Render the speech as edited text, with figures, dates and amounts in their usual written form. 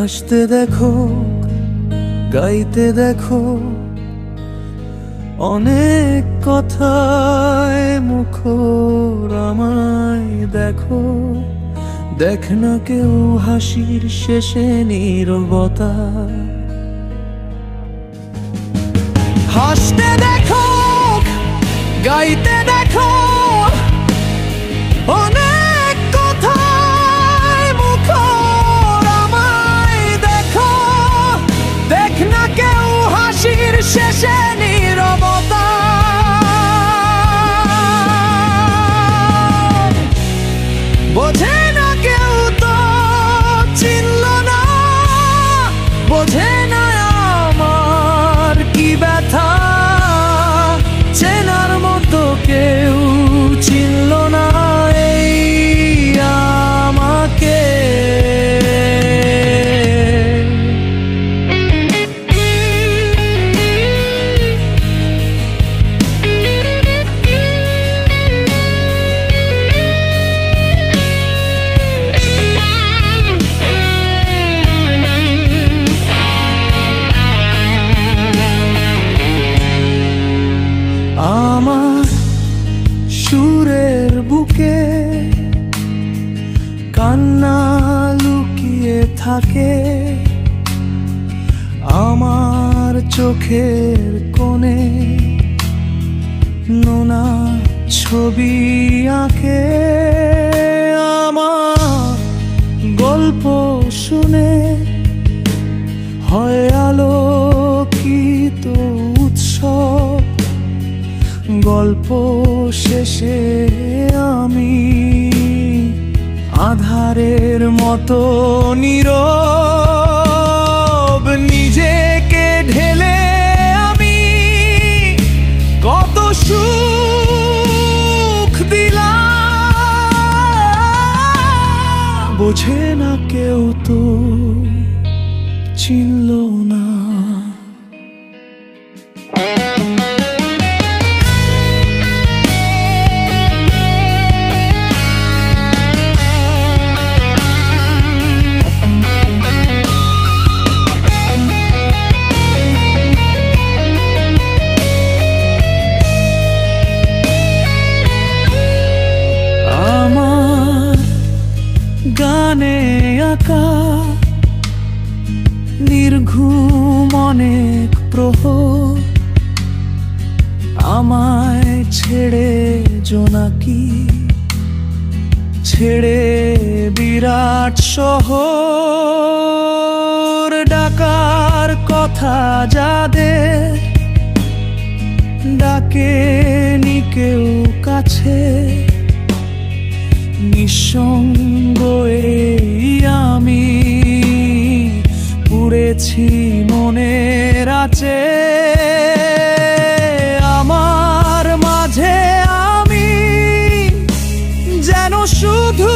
হাসতে দেখো, গাইতে দেখো, অনেক কথায় মুখর আমায় দেখো। দেখ না কেউ হাসির শেষে নীরবতা। হাসতে দেখো, গাইতে দেখো, অনেক কথায় মুখর আমায় দেখো। দেখ না কেউ হাসির শেষে নীরবতা। বোঝে না কেউ তো চিনল না, বোঝে না আমার কি ব্যথা। চেনার মতো কেউ চিনল না এই আমাকে। আমার সুরের বুকে কান্না লুকিয়ে থাকে, আমার চোখের কোণে নোনা ছবি আঁকে। আমার গল্প শুনে হয় আলোকিত উৎসব। গল্প শেষে আমি আধারের মতো নীরব। নিজেকে ঢেলে আমি কত সুখ দিলাম। বোঝে না কেউ তো চিনল না। গানে আঁকা নির্ঘুম অনেক প্রহর আমায় ছেড়ে জোনাকি, ছেড়ে বিরাট শহর। ডাকার কথা যাদের ডাকে নি কেউ কাছে। নিঃসঙ্গ এই আমি পুড়েছি মনের আঁচে। আমার মাঝে আমি যেন শুধু